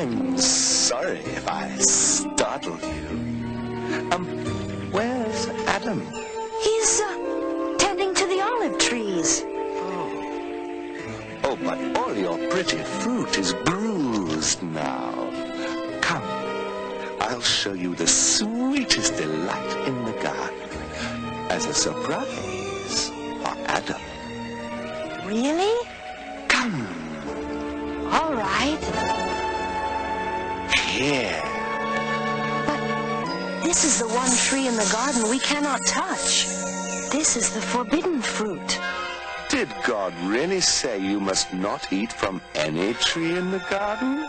I'm sorry if I startled you. Where's Adam? He's, tending to the olive trees. Oh, but all your pretty fruit is bruised now. Come, I'll show you the sweetest delight in the garden as a surprise for Adam. Really? Come. All right. Here. But this is the one tree in the garden we cannot touch. This is the forbidden fruit. Did God really say you must not eat from any tree in the garden?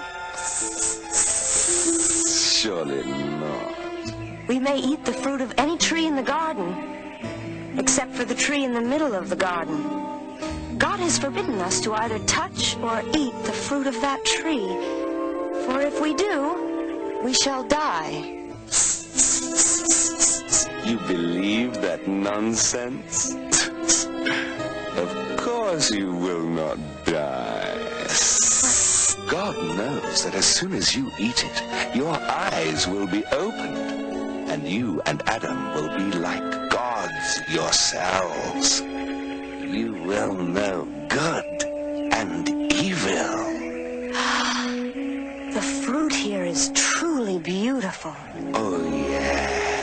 Surely not. We may eat the fruit of any tree in the garden, except for the tree in the middle of the garden. God has forbidden us to either touch or eat the fruit of that tree, for if we do, we shall die. You believe that nonsense? Of course you will not die. God knows that as soon as you eat it, your eyes will be opened, and you and Adam will be like gods yourselves. You will know good and evil. The fruit here is truly beautiful. Oh, yes.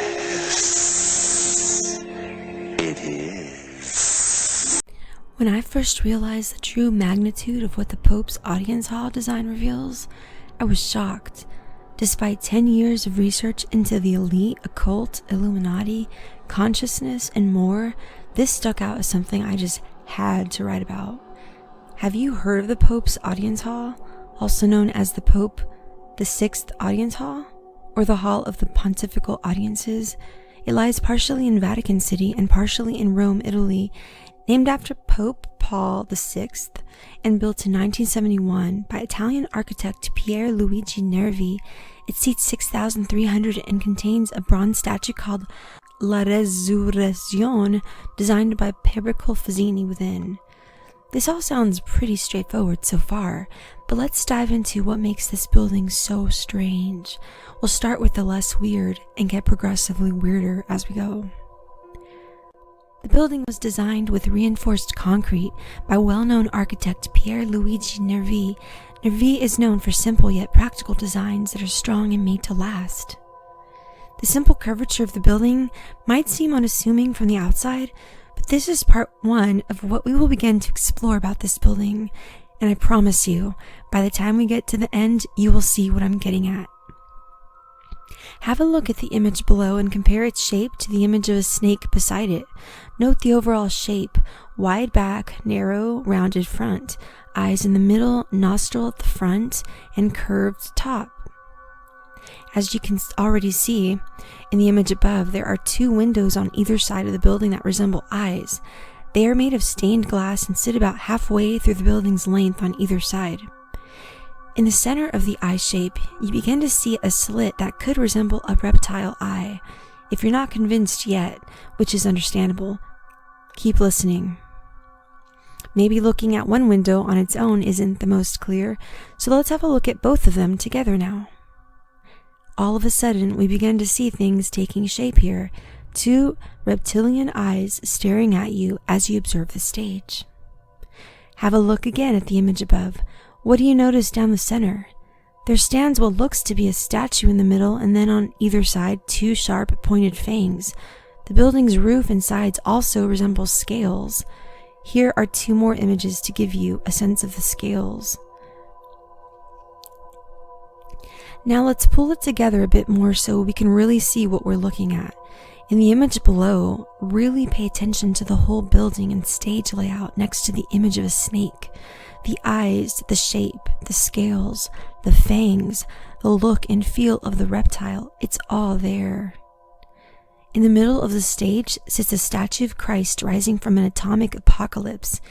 It is. When I first realized the true magnitude of what the Pope's audience hall design reveals, I was shocked. Despite 10 years of research into the elite, occult, Illuminati, consciousness, and more, this stuck out as something I just had to write about. Have you heard of the Pope's audience hall, also known as the Pope the Sixth Audience Hall, or the Hall of the Pontifical Audiences? It lies partially in Vatican City and partially in Rome, Italy. Named after Pope Paul VI and built in 1971 by Italian architect Pier Luigi Nervi, it seats 6,300 and contains a bronze statue called La Resurrezione, designed by Pericle Fazzini within. This all sounds pretty straightforward so far, but let's dive into what makes this building so strange. We'll start with the less weird and get progressively weirder as we go. The building was designed with reinforced concrete by well-known architect Pier Luigi Nervi. Nervi is known for simple yet practical designs that are strong and made to last. The simple curvature of the building might seem unassuming from the outside, but this is part one of what we will begin to explore about this building, and I promise you, by the time we get to the end, you will see what I'm getting at. Have a look at the image below and compare its shape to the image of a snake beside it. Note the overall shape: wide back, narrow, rounded front, eyes in the middle, nostril at the front, and curved top. As you can already see in the image above, there are two windows on either side of the building that resemble eyes. They are made of stained glass and sit about halfway through the building's length on either side. In the center of the eye shape, you begin to see a slit that could resemble a reptile eye. If you're not convinced yet, which is understandable, keep listening. Maybe looking at one window on its own isn't the most clear, so let's have a look at both of them together now. All of a sudden, we begin to see things taking shape here. Two reptilian eyes staring at you as you observe the stage. Have a look again at the image above. What do you notice down the center? There stands what looks to be a statue in the middle, and then on either side, two sharp, pointed fangs. The building's roof and sides also resemble scales. Here are two more images to give you a sense of the scales. Now let's pull it together a bit more so we can really see what we're looking at. In the image below, really pay attention to the whole building and stage layout next to the image of a snake. The eyes, the shape, the scales, the fangs, the look and feel of the reptile, it's all there. In the middle of the stage sits a statue of Christ rising from an atomic apocalypse.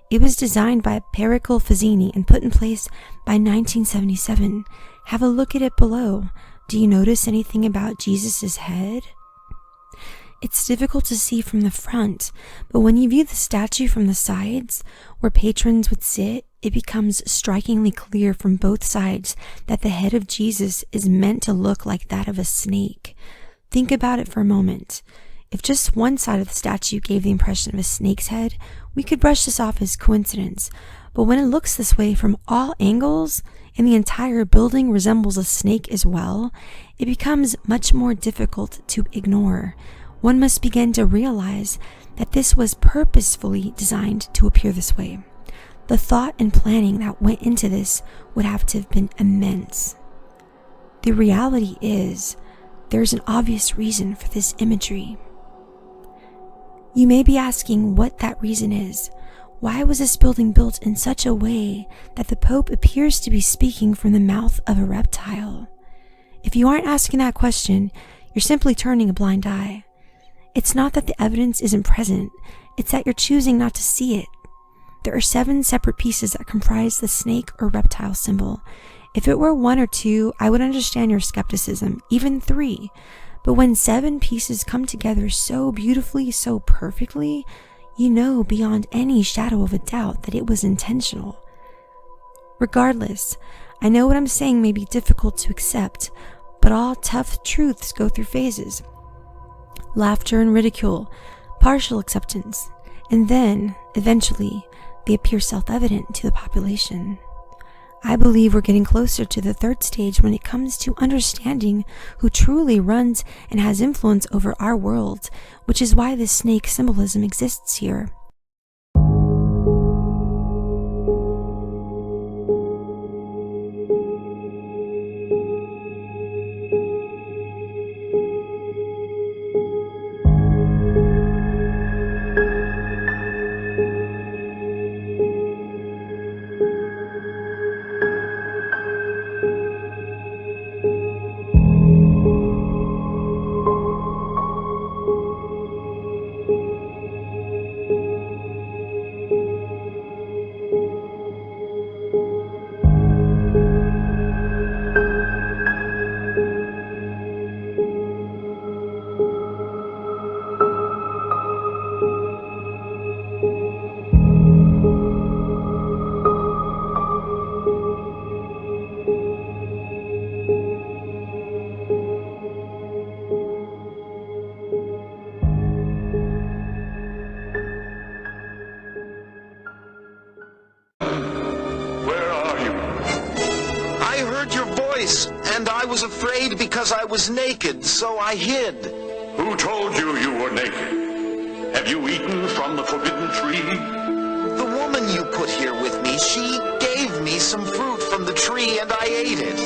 It was designed by Pericle Fazzini and put in place by 1977. Have a look at it below. Do you notice anything about Jesus' head? It's difficult to see from the front, but when you view the statue from the sides, where patrons would sit, it becomes strikingly clear from both sides that the head of Jesus is meant to look like that of a snake. Think about it for a moment. If just one side of the statue gave the impression of a snake's head, we could brush this off as coincidence. But when it looks this way from all angles, and the entire building resembles a snake as well, it becomes much more difficult to ignore. One must begin to realize that this was purposefully designed to appear this way. The thought and planning that went into this would have to have been immense. The reality is, there's an obvious reason for this imagery. You may be asking what that reason is. Why was this building built in such a way that the Pope appears to be speaking from the mouth of a reptile? If you aren't asking that question, you're simply turning a blind eye. It's not that the evidence isn't present, it's that you're choosing not to see it. There are 7 separate pieces that comprise the snake or reptile symbol. If it were 1 or 2, I would understand your skepticism, even 3. But when 7 pieces come together so beautifully, so perfectly, you know beyond any shadow of a doubt that it was intentional. Regardless, I know what I'm saying may be difficult to accept, but all tough truths go through phases. Laughter and ridicule, partial acceptance, and then, eventually, they appear self-evident to the population. I believe we're getting closer to the 3rd stage when it comes to understanding who truly runs and has influence over our world, which is why this snake symbolism exists here. And I was afraid because I was naked, so I hid. Who told you you were naked? Have you eaten from the forbidden tree? The woman you put here with me, she gave me some fruit from the tree and I ate it.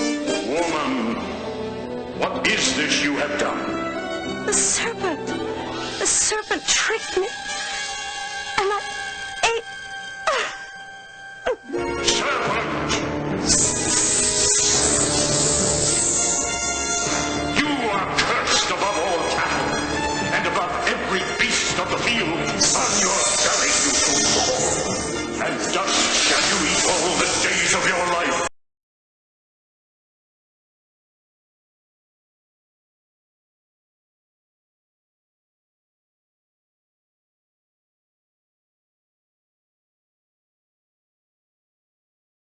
Woman, what is this you have done? The serpent tricked me.